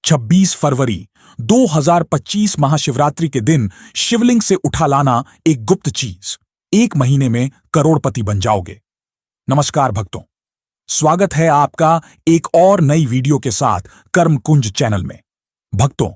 26 फरवरी 2025 महाशिवरात्रि के दिन शिवलिंग से उठा लाना एक गुप्त चीज। 1 महीने में करोड़पति बन जाओगे। नमस्कार भक्तों, स्वागत है आपका एक और नई वीडियो के साथ कर्मकुंज चैनल में। भक्तों,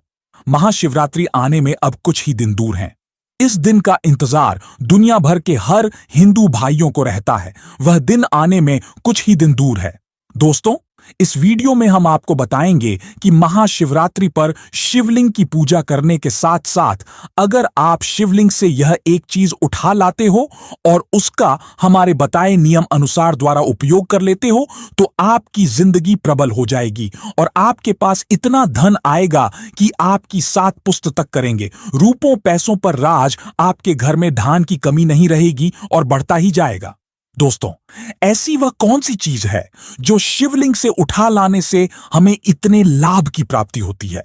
महाशिवरात्रि आने में अब कुछ ही दिन दूर हैं। इस दिन का इंतजार दुनिया भर के हर हिंदू भाइयों को रहता है। वह दिन आने में कुछ ही दिन दूर है। दोस्तों, इस वीडियो में हम आपको बताएंगे कि महाशिवरात्रि पर शिवलिंग की पूजा करने के साथ साथ अगर आप शिवलिंग से यह एक चीज उठा लाते हो और उसका हमारे बताए नियम अनुसार द्वारा उपयोग कर लेते हो तो आपकी जिंदगी प्रबल हो जाएगी और आपके पास इतना धन आएगा कि आपकी 7 पुश्त तक करेंगे। रूपों पैसों पर राज, आपके घर में धान की कमी नहीं रहेगी और बढ़ता ही जाएगा। दोस्तों, ऐसी वह कौन सी चीज है जो शिवलिंग से उठा लाने से हमें इतने लाभ की प्राप्ति होती है?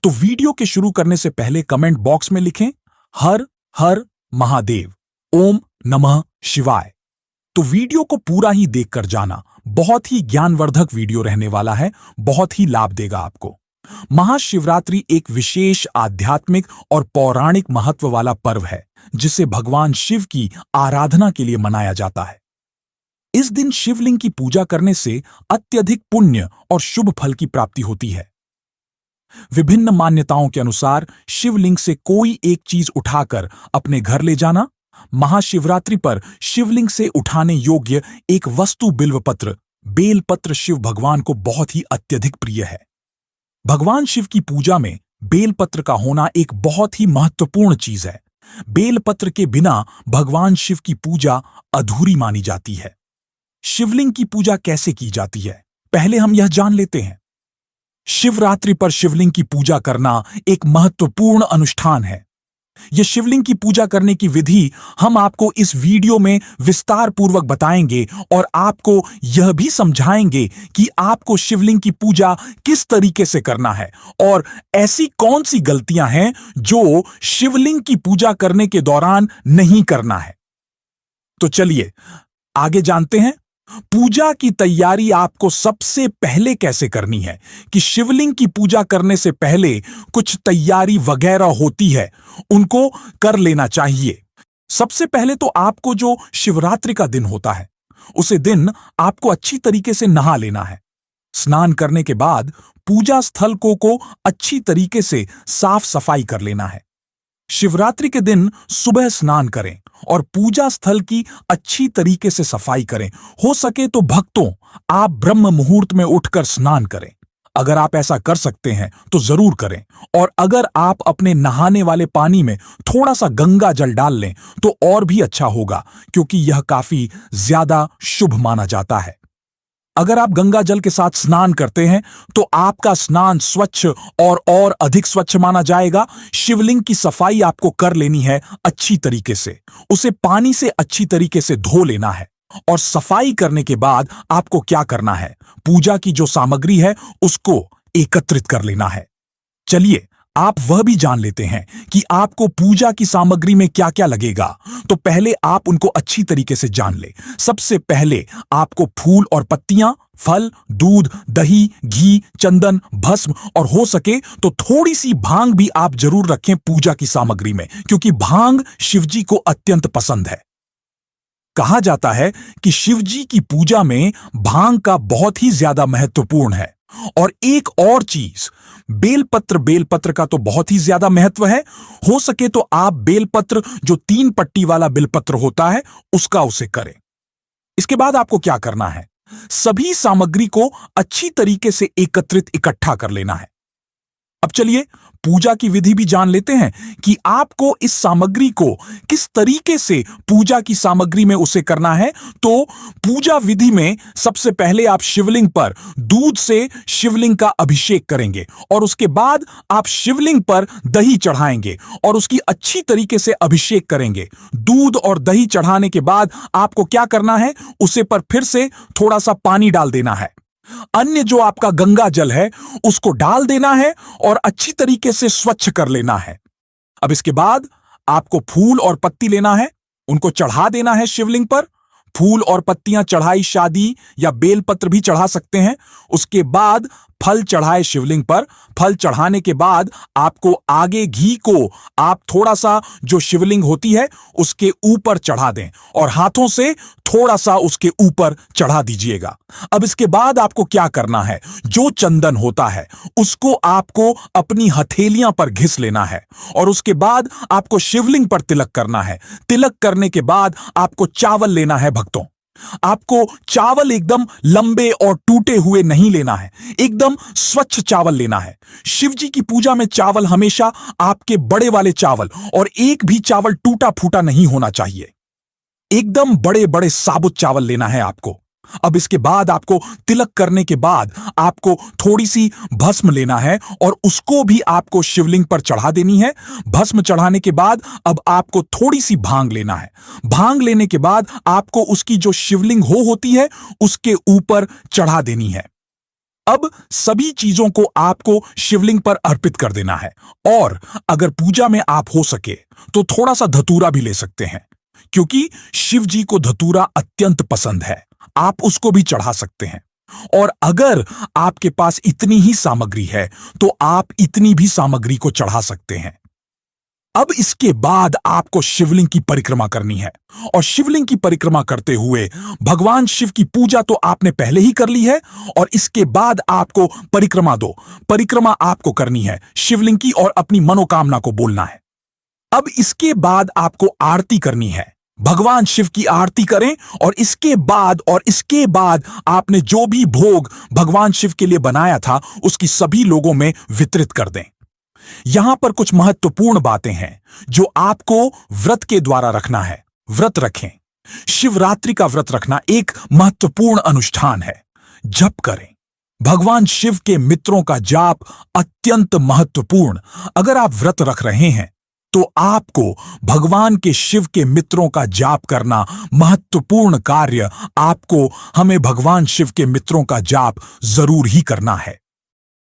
तो वीडियो के शुरू करने से पहले कमेंट बॉक्स में लिखें हर हर महादेव, ओम नमः शिवाय। तो वीडियो को पूरा ही देखकर जाना। बहुत ही ज्ञानवर्धक वीडियो रहने वाला है, बहुत ही लाभ देगा आपको। महाशिवरात्रि एक विशेष आध्यात्मिक और पौराणिक महत्व वाला पर्व है जिसे भगवान शिव की आराधना के लिए मनाया जाता है। इस दिन शिवलिंग की पूजा करने से अत्यधिक पुण्य और शुभ फल की प्राप्ति होती है। विभिन्न मान्यताओं के अनुसार शिवलिंग से कोई एक चीज उठाकर अपने घर ले जाना, महाशिवरात्रि पर शिवलिंग से उठाने योग्य एक वस्तु बिल्वपत्र, बेलपत्र शिव भगवान को बहुत ही अत्यधिक प्रिय है। भगवान शिव की पूजा में बेलपत्र का होना एक बहुत ही महत्वपूर्ण चीज है। बेलपत्र के बिना भगवान शिव की पूजा अधूरी मानी जाती है। शिवलिंग की पूजा कैसे की जाती है, पहले हम यह जान लेते हैं। शिवरात्रि पर शिवलिंग की पूजा करना एक महत्वपूर्ण अनुष्ठान है। यह शिवलिंग की पूजा करने की विधि हम आपको इस वीडियो में विस्तार पूर्वक बताएंगे और आपको यह भी समझाएंगे कि आपको शिवलिंग की पूजा किस तरीके से करना है और ऐसी कौन सी गलतियां हैं जो शिवलिंग की पूजा करने के दौरान नहीं करना है। तो चलिए आगे जानते हैं पूजा की तैयारी आपको सबसे पहले कैसे करनी है। कि शिवलिंग की पूजा करने से पहले कुछ तैयारी वगैरह होती है, उनको कर लेना चाहिए। सबसे पहले तो आपको जो शिवरात्रि का दिन होता है उसे दिन आपको अच्छी तरीके से नहा लेना है। स्नान करने के बाद पूजा स्थल को अच्छी तरीके से साफ सफाई कर लेना है। शिवरात्रि के दिन सुबह स्नान करें और पूजा स्थल की अच्छी तरीके से सफाई करें। हो सके तो भक्तों, आप ब्रह्म मुहूर्त में उठकर स्नान करें। अगर आप ऐसा कर सकते हैं तो जरूर करें। और अगर आप अपने नहाने वाले पानी में थोड़ा सा गंगा जल डाल लें तो और भी अच्छा होगा, क्योंकि यह काफी ज्यादा शुभ माना जाता है। अगर आप गंगा जल के साथ स्नान करते हैं तो आपका स्नान स्वच्छ और अधिक स्वच्छ माना जाएगा। शिवलिंग की सफाई आपको कर लेनी है अच्छी तरीके से। उसे पानी से अच्छी तरीके से धो लेना है और सफाई करने के बाद आपको क्या करना है, पूजा की जो सामग्री है उसको एकत्रित कर लेना है। चलिए आप वह भी जान लेते हैं कि आपको पूजा की सामग्री में क्या क्या लगेगा। तो पहले आप उनको अच्छी तरीके से जान ले। सबसे पहले आपको फूल और पत्तियां, फल, दूध, दही, घी, चंदन, भस्म और हो सके तो थोड़ी सी भांग भी आप जरूर रखें पूजा की सामग्री में, क्योंकि भांग शिवजी को अत्यंत पसंद है। कहा जाता है कि शिवजी की पूजा में भांग का बहुत ही ज्यादा महत्वपूर्ण है। और एक और चीज, बेलपत्र का तो बहुत ही ज्यादा महत्व है। हो सके तो आप बेलपत्र जो 3 पट्टी वाला बेलपत्र होता है उसका उसे करें। इसके बाद आपको क्या करना है, सभी सामग्री को अच्छी तरीके से इकट्ठा कर लेना है। अब चलिए पूजा की विधि भी जान लेते हैं कि आपको इस सामग्री को किस तरीके से पूजा की सामग्री में उसे करना है। तो पूजा विधि में सबसे पहले आप शिवलिंग पर दूध से शिवलिंग का अभिषेक करेंगे और उसके बाद आप शिवलिंग पर दही चढ़ाएंगे और उसकी अच्छी तरीके से अभिषेक करेंगे। दूध और दही चढ़ाने के बाद आपको क्या करना है, उसे पर फिर से थोड़ा सा पानी डाल देना है। अन्य जो आपका गंगा जल है उसको डाल देना है और अच्छी तरीके से स्वच्छ कर लेना है। अब इसके बाद आपको फूल और पत्ती लेना है, उनको चढ़ा देना है शिवलिंग पर। फूल और पत्तियां चढ़ाई, शादी या बेलपत्र भी चढ़ा सकते हैं। उसके बाद फल चढ़ाए शिवलिंग पर। फल चढ़ाने के बाद आपको आगे घी को आप थोड़ा सा जो शिवलिंग होती है उसके ऊपर चढ़ा दें और हाथों से थोड़ा सा उसके ऊपर चढ़ा दीजिएगा। अब इसके बाद आपको क्या करना है, जो चंदन होता है उसको आपको अपनी हथेलियां पर घिस लेना है और उसके बाद आपको शिवलिंग पर तिलक करना है। तिलक करने के बाद आपको चावल लेना है भक्तों। आपको चावल एकदम लंबे और टूटे हुए नहीं लेना है, एकदम स्वच्छ चावल लेना है। शिव जी की पूजा में चावल हमेशा आपके बड़े वाले चावल, और एक भी चावल टूटा फूटा नहीं होना चाहिए। एकदम बड़े बड़े साबुत चावल लेना है आपको। अब इसके बाद आपको तिलक करने के बाद आपको थोड़ी सी भस्म लेना है और उसको भी आपको शिवलिंग पर चढ़ा देनी है। भस्म चढ़ाने के बाद अब आपको थोड़ी सी भांग लेना है। भांग लेने के बाद आपको उसकी जो शिवलिंग होती है उसके ऊपर चढ़ा देनी है। अब सभी चीजों को आपको शिवलिंग पर अर्पित कर देना है और अगर पूजा में आप हो सके तो थोड़ा सा धतूरा भी ले सकते हैं, क्योंकि शिव जी को धतूरा अत्यंत पसंद है। आप उसको भी चढ़ा सकते हैं और अगर आपके पास इतनी ही सामग्री है तो आप इतनी भी सामग्री को चढ़ा सकते हैं। अब इसके बाद आपको शिवलिंग की परिक्रमा करनी है और शिवलिंग की परिक्रमा करते हुए भगवान शिव की पूजा तो आपने पहले ही कर ली है और इसके बाद आपको परिक्रमा आपको करनी है शिवलिंग की और अपनी मनोकामना को बोलना है। अब इसके बाद आपको आरती करनी है, भगवान शिव की आरती करें और इसके बाद आपने जो भी भोग भगवान शिव के लिए बनाया था उसकी सभी लोगों में वितरित कर दें। यहां पर कुछ महत्वपूर्ण बातें हैं जो आपको व्रत के द्वारा रखना है। व्रत रखें। शिवरात्रि का व्रत रखना एक महत्वपूर्ण अनुष्ठान है। जप करें। भगवान शिव के मित्रों का जाप अत्यंत महत्वपूर्ण। अगर आप व्रत रख रहे हैं तो आपको भगवान के शिव के मित्रों का जाप करना महत्वपूर्ण कार्य। आपको हमें भगवान शिव के मित्रों का जाप जरूर ही करना है।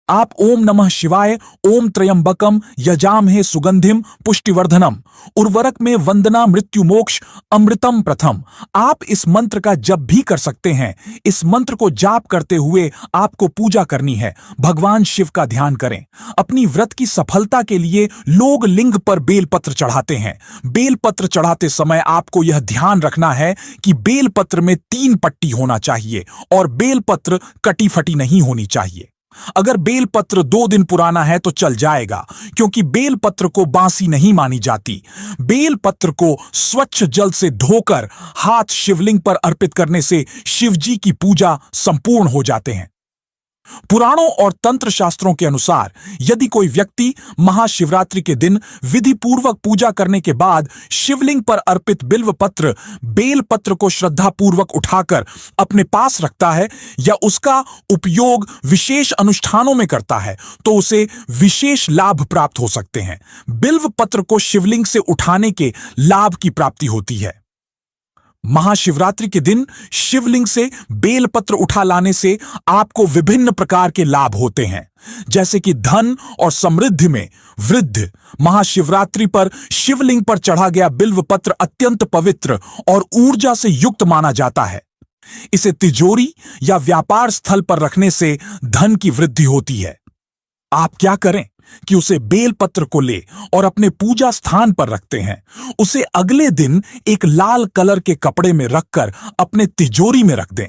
आप ओम नमः शिवाय, ओम त्र्यंबकम यजामहे सुगंधिम पुष्टिवर्धनम, उर्वरक में वंदना मृत्यु मोक्ष अमृतम प्रथम। आप इस मंत्र का जप भी कर सकते हैं। इस मंत्र को जाप करते हुए आपको पूजा करनी है। भगवान शिव का ध्यान करें। अपनी व्रत की सफलता के लिए लोग लिंग पर बेलपत्र चढ़ाते हैं। बेलपत्र चढ़ाते समय आपको यह ध्यान रखना है कि बेलपत्र में 3 पट्टी होना चाहिए और बेलपत्र कटी फटी नहीं होनी चाहिए। अगर बेलपत्र 2 दिन पुराना है तो चल जाएगा, क्योंकि बेलपत्र को बासी नहीं मानी जाती। बेलपत्र को स्वच्छ जल से धोकर हाथ शिवलिंग पर अर्पित करने से शिवजी की पूजा संपूर्ण हो जाते हैं। पुराणों और तंत्र शास्त्रों के अनुसार यदि कोई व्यक्ति महाशिवरात्रि के दिन विधि पूर्वक पूजा करने के बाद शिवलिंग पर अर्पित बिल्व पत्र बेल पत्र को श्रद्धा पूर्वक उठाकर अपने पास रखता है या उसका उपयोग विशेष अनुष्ठानों में करता है तो उसे विशेष लाभ प्राप्त हो सकते हैं। बिल्व पत्र को शिवलिंग से उठाने के लाभ की प्राप्ति होती है। महाशिवरात्रि के दिन शिवलिंग से बेलपत्र उठा लाने से आपको विभिन्न प्रकार के लाभ होते हैं, जैसे कि धन और समृद्धि में वृद्धि। महाशिवरात्रि पर शिवलिंग पर चढ़ा गया बिल्व पत्र अत्यंत पवित्र और ऊर्जा से युक्त माना जाता है। इसे तिजोरी या व्यापार स्थल पर रखने से धन की वृद्धि होती है। आप क्या करें कि उसे बेलपत्र को ले और अपने पूजा स्थान पर रखते हैं। उसे अगले दिन एक लाल कलर के कपड़े में रखकर अपने तिजोरी में रख दें,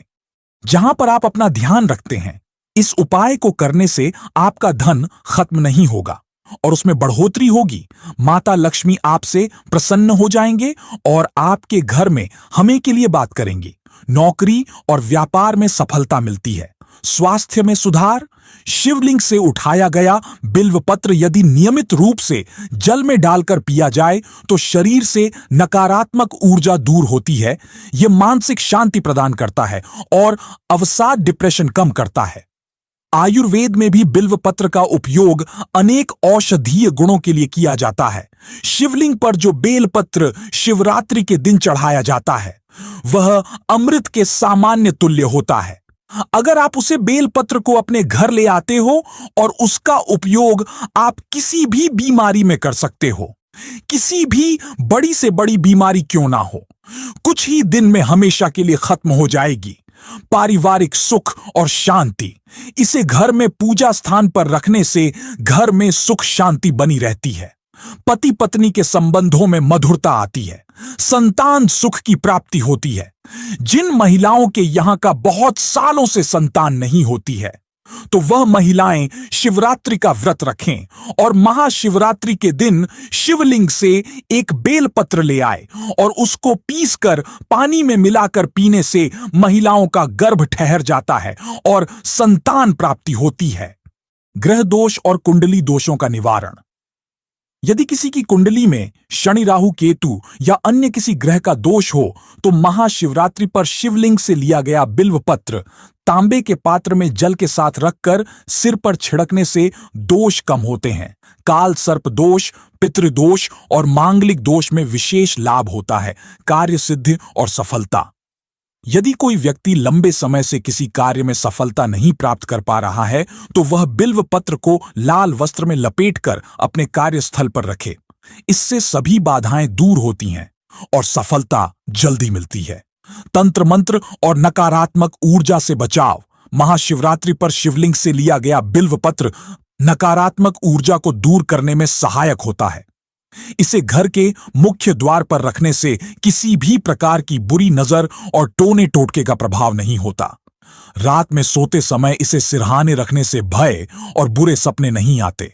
जहां पर आप अपना ध्यान रखते हैं। इस उपाय को करने से आपका धन खत्म नहीं होगा और उसमें बढ़ोतरी होगी। माता लक्ष्मी आपसे प्रसन्न हो जाएंगे और आपके घर में हमें के लिए बात करेंगी। नौकरी और व्यापार में सफलता मिलती है। स्वास्थ्य में सुधार। शिवलिंग से उठाया गया बिल्व पत्र यदि नियमित रूप से जल में डालकर पिया जाए तो शरीर से नकारात्मक ऊर्जा दूर होती है। यह मानसिक शांति प्रदान करता है और अवसाद डिप्रेशन कम करता है। आयुर्वेद में भी बिल्व पत्र का उपयोग अनेक औषधीय गुणों के लिए किया जाता है। शिवलिंग पर जो बेलपत्र शिवरात्रि के दिन चढ़ाया जाता है वह अमृत के सामान्य तुल्य होता है। अगर आप उसे बेलपत्र को अपने घर ले आते हो और उसका उपयोग आप किसी भी बीमारी में कर सकते हो, किसी भी बड़ी से बड़ी बीमारी क्यों ना हो, कुछ ही दिन में हमेशा के लिए खत्म हो जाएगी। पारिवारिक सुख और शांति। इसे घर में पूजा स्थान पर रखने से घर में सुख शांति बनी रहती है। पति पत्नी के संबंधों में मधुरता आती है। संतान सुख की प्राप्ति होती है। जिन महिलाओं के यहां का बहुत सालों से संतान नहीं होती है, तो वह महिलाएं शिवरात्रि का व्रत रखें और महाशिवरात्रि के दिन शिवलिंग से एक बेलपत्र ले आए और उसको पीसकर पानी में मिलाकर पीने से महिलाओं का गर्भ ठहर जाता है और संतान प्राप्ति होती है। ग्रह दोष और कुंडली दोषों का निवारण। यदि किसी की कुंडली में शनि राहु केतु या अन्य किसी ग्रह का दोष हो, तो महाशिवरात्रि पर शिवलिंग से लिया गया बिल्व पत्र तांबे के पात्र में जल के साथ रखकर सिर पर छिड़कने से दोष कम होते हैं। काल सर्प दोष, पितृदोष और मांगलिक दोष में विशेष लाभ होता है। कार्य सिद्धि और सफलता। यदि कोई व्यक्ति लंबे समय से किसी कार्य में सफलता नहीं प्राप्त कर पा रहा है, तो वह बिल्व पत्र को लाल वस्त्र में लपेटकर अपने कार्यस्थल पर रखे। इससे सभी बाधाएं दूर होती हैं और सफलता जल्दी मिलती है। तंत्र मंत्र और नकारात्मक ऊर्जा से बचाव। महाशिवरात्रि पर शिवलिंग से लिया गया बिल्व पत्र नकारात्मक ऊर्जा को दूर करने में सहायक होता है। इसे घर के मुख्य द्वार पर रखने से किसी भी प्रकार की बुरी नजर और टोने टोटके का प्रभाव नहीं होता। रात में सोते समय इसे सिरहाने रखने से भय और बुरे सपने नहीं आते।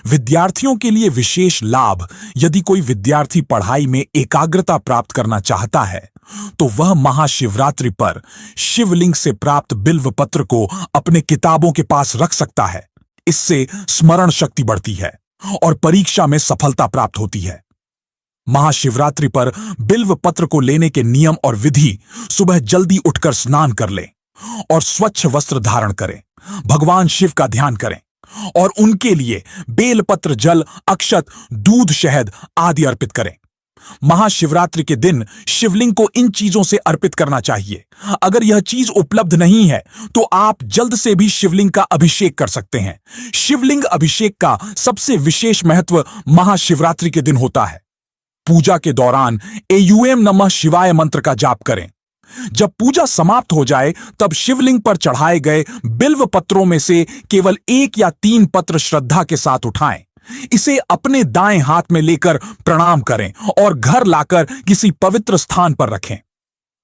विद्यार्थियों के लिए विशेष लाभ। यदि कोई विद्यार्थी पढ़ाई में एकाग्रता प्राप्त करना चाहता है, तो वह महाशिवरात्रि पर शिवलिंग से प्राप्त बिल्व पत्र को अपने किताबों के पास रख सकता है। इससे स्मरण शक्ति बढ़ती है और परीक्षा में सफलता प्राप्त होती है। महाशिवरात्रि पर बिल्व पत्र को लेने के नियम और विधि। सुबह जल्दी उठकर स्नान कर लें और स्वच्छ वस्त्र धारण करें। भगवान शिव का ध्यान करें और उनके लिए बेलपत्र, जल, अक्षत, दूध, शहद आदि अर्पित करें। महाशिवरात्रि के दिन शिवलिंग को इन चीजों से अर्पित करना चाहिए। अगर यह चीज उपलब्ध नहीं है, तो आप जल्द से भी शिवलिंग का अभिषेक कर सकते हैं। शिवलिंग अभिषेक का सबसे विशेष महत्व महाशिवरात्रि के दिन होता है। पूजा के दौरान एयूएम नमः शिवाय मंत्र का जाप करें। जब पूजा समाप्त हो जाए, तब शिवलिंग पर चढ़ाए गए बिल्व पत्रों में से केवल 1 या 3 पत्र श्रद्धा के साथ उठाएं। इसे अपने दाएं हाथ में लेकर प्रणाम करें और घर लाकर किसी पवित्र स्थान पर रखें।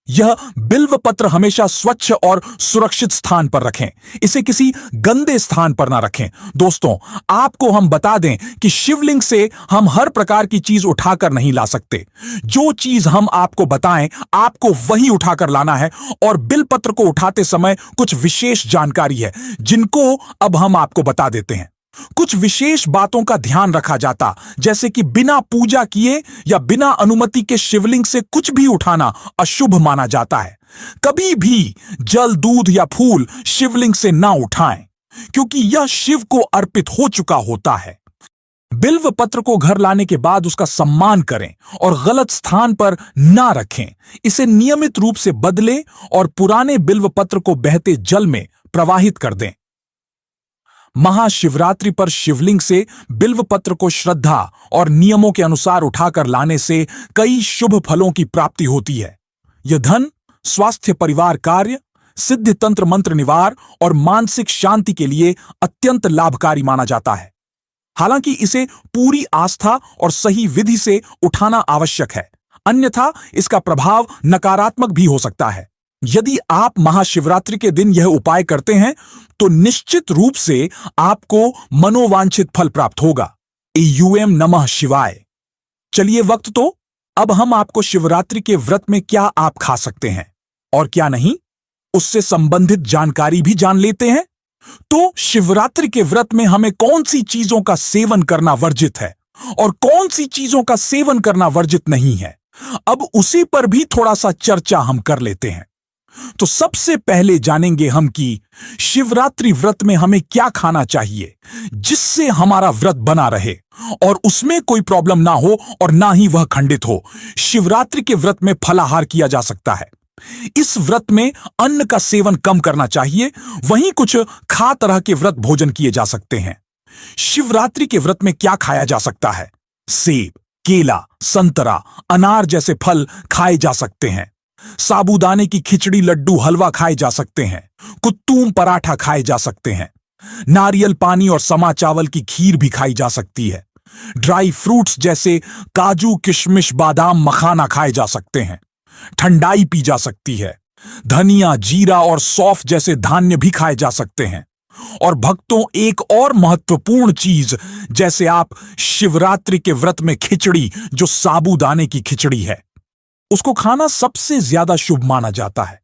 यह बिल्व पत्र हमेशा स्वच्छ और सुरक्षित स्थान पर रखें। इसे किसी गंदे स्थान पर ना रखें। दोस्तों, आपको हम बता दें कि शिवलिंग से हम हर प्रकार की चीज उठाकर नहीं ला सकते। जो चीज हम आपको बताएं, आपको वही उठाकर लाना है। और बिल्व पत्र को उठाते समय कुछ विशेष जानकारी है, जिनको अब हम आपको बता देते हैं। कुछ विशेष बातों का ध्यान रखा जाता, जैसे कि बिना पूजा किए या बिना अनुमति के शिवलिंग से कुछ भी उठाना अशुभ माना जाता है। कभी भी जल, दूध या फूल शिवलिंग से ना उठाएं, क्योंकि यह शिव को अर्पित हो चुका होता है। बिल्व पत्र को घर लाने के बाद उसका सम्मान करें और गलत स्थान पर ना रखें। इसे नियमित रूप से बदलें और पुराने बिल्व पत्र को बहते जल में प्रवाहित कर दें। महाशिवरात्रि पर शिवलिंग से बिल्व पत्र को श्रद्धा और नियमों के अनुसार उठाकर लाने से कई शुभ फलों की प्राप्ति होती है। यह धन, स्वास्थ्य, परिवार, कार्य, सिद्धि, तंत्र मंत्र निवार और मानसिक शांति के लिए अत्यंत लाभकारी माना जाता है। हालांकि इसे पूरी आस्था और सही विधि से उठाना आवश्यक है, अन्यथा इसका प्रभाव नकारात्मक भी हो सकता है। यदि आप महाशिवरात्रि के दिन यह उपाय करते हैं, तो निश्चित रूप से आपको मनोवांछित फल प्राप्त होगा। एयूएम नमः शिवाय। चलिए वक्त तो अब हम आपको शिवरात्रि के व्रत में क्या आप खा सकते हैं और क्या नहीं, उससे संबंधित जानकारी भी जान लेते हैं। तो शिवरात्रि के व्रत में हमें कौन सी चीजों का सेवन करना वर्जित है और कौन सी चीजों का सेवन करना वर्जित नहीं है, अब उसी पर भी थोड़ा सा चर्चा हम कर लेते हैं। तो सबसे पहले जानेंगे हम कि शिवरात्रि व्रत में हमें क्या खाना चाहिए, जिससे हमारा व्रत बना रहे और उसमें कोई प्रॉब्लम ना हो और ना ही वह खंडित हो। शिवरात्रि के व्रत में फलाहार किया जा सकता है। इस व्रत में अन्न का सेवन कम करना चाहिए। वहीं कुछ खा तरह के व्रत भोजन किए जा सकते हैं। शिवरात्रि के व्रत में क्या खाया जा सकता है? सेब, केला, संतरा, अनार जैसे फल खाए जा सकते हैं। साबूदाने की खिचड़ी, लड्डू, हलवा खाए जा सकते हैं। कुत्तूम पराठा खाए जा सकते हैं। नारियल पानी और समा चावल की खीर भी खाई जा सकती है। ड्राई फ्रूट्स जैसे काजू, किशमिश, बादाम, मखाना खाए जा सकते हैं। ठंडाई पी जा सकती है। धनिया, जीरा और सौंफ जैसे धान्य भी खाए जा सकते हैं। और भक्तों, एक और महत्वपूर्ण चीज, जैसे आप शिवरात्रि के व्रत में खिचड़ी, जो साबूदाने की खिचड़ी है, उसको खाना सबसे ज्यादा शुभ माना जाता है।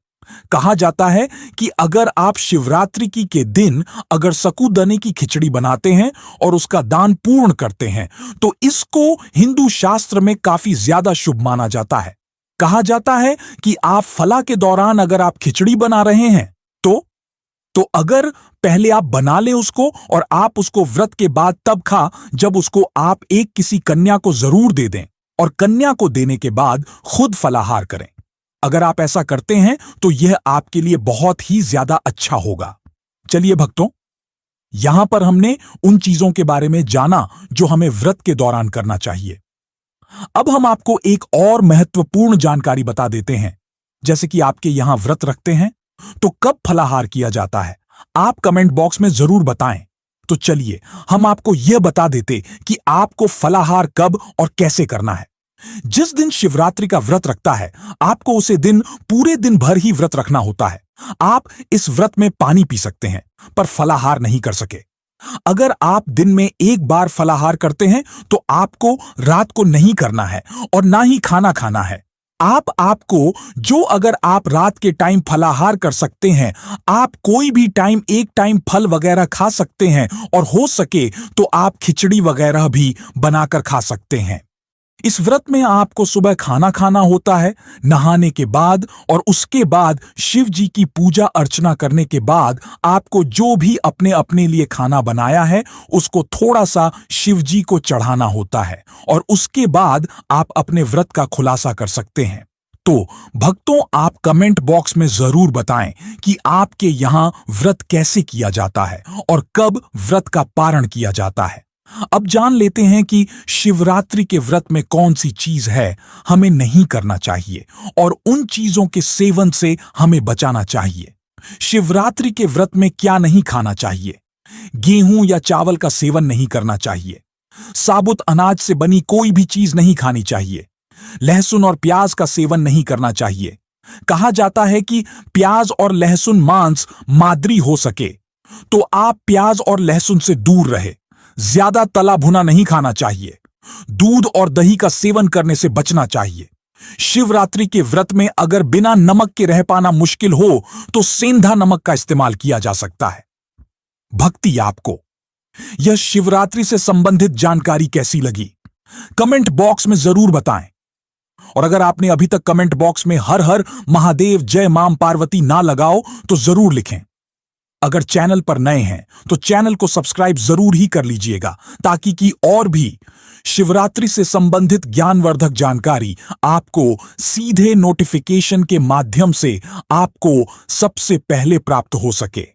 कहा जाता है कि अगर आप शिवरात्रि की के दिन अगर साबूदाने की खिचड़ी बनाते हैं और उसका दान पूर्ण करते हैं, तो इसको हिंदू शास्त्र में काफी ज्यादा शुभ माना जाता है। कहा जाता है कि आप फला के दौरान अगर आप खिचड़ी बना रहे हैं तो अगर पहले आप बना लें उसको और आप उसको व्रत के बाद तब खा, जब उसको आप एक किसी कन्या को जरूर दे दें और कन्या को देने के बाद खुद फलाहार करें। अगर आप ऐसा करते हैं तो यह आपके लिए बहुत ही ज्यादा अच्छा होगा। चलिए भक्तों, यहां पर हमने उन चीजों के बारे में जाना जो हमें व्रत के दौरान करना चाहिए। अब हम आपको एक और महत्वपूर्ण जानकारी बता देते हैं। जैसे कि आपके यहां व्रत रखते हैं तो कब फलाहार किया जाता है, आप कमेंट बॉक्स में जरूर बताएं। तो चलिए हम आपको यह बता देते कि आपको फलाहार कब और कैसे करना है। जिस दिन शिवरात्रि का व्रत रखता है, आपको उसे दिन पूरे दिन भर ही व्रत रखना होता है। आप इस व्रत में पानी पी सकते हैं पर फलाहार नहीं कर सके। अगर आप दिन में एक बार फलाहार करते हैं तो आपको रात को नहीं करना है और ना ही खाना खाना है। अगर आप रात के टाइम फलाहार कर सकते हैं, आप कोई भी टाइम एक टाइम फल वगैरह खा सकते हैं और हो सके तो आप खिचड़ी वगैरह भी बनाकर खा सकते हैं। इस व्रत में आपको सुबह खाना खाना होता है, नहाने के बाद, और उसके बाद शिव जी की पूजा अर्चना करने के बाद आपको जो भी अपने अपने लिए खाना बनाया है उसको थोड़ा सा शिव जी को चढ़ाना होता है और उसके बाद आप अपने व्रत का खुलासा कर सकते हैं। तो भक्तों, आप कमेंट बॉक्स में जरूर बताएं कि आपके यहां व्रत कैसे किया जाता है और कब व्रत का पारण किया जाता है। अब जान लेते हैं कि शिवरात्रि के व्रत में कौन सी चीज है हमें नहीं करना चाहिए और उन चीजों के सेवन से हमें बचाना चाहिए। शिवरात्रि के व्रत में क्या नहीं खाना चाहिए? गेहूं या चावल का सेवन नहीं करना चाहिए। साबुत अनाज से बनी कोई भी चीज नहीं खानी चाहिए। लहसुन और प्याज का सेवन नहीं करना चाहिए। कहा जाता है कि प्याज और लहसुन मांस मादरी हो सके, तो आप प्याज और लहसुन से दूर रहे। ज्यादा तला भुना नहीं खाना चाहिए। दूध और दही का सेवन करने से बचना चाहिए। शिवरात्रि के व्रत में अगर बिना नमक के रह पाना मुश्किल हो तो सेंधा नमक का इस्तेमाल किया जा सकता है। भक्ति, आपको यह शिवरात्रि से संबंधित जानकारी कैसी लगी? कमेंट बॉक्स में जरूर बताएं। और अगर आपने अभी तक कमेंट बॉक्स में हर हर महादेव, जय मां पार्वती ना लगाओ तो जरूर लिखें। अगर चैनल पर नए हैं तो चैनल को सब्सक्राइब जरूर ही कर लीजिएगा, ताकि कि और भी शिवरात्रि से संबंधित ज्ञानवर्धक जानकारी आपको सीधे नोटिफिकेशन के माध्यम से आपको सबसे पहले प्राप्त हो सके।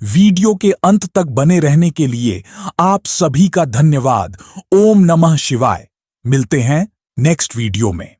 वीडियो के अंत तक बने रहने के लिए आप सभी का धन्यवाद। ओम नमः शिवाय। मिलते हैं नेक्स्ट वीडियो में।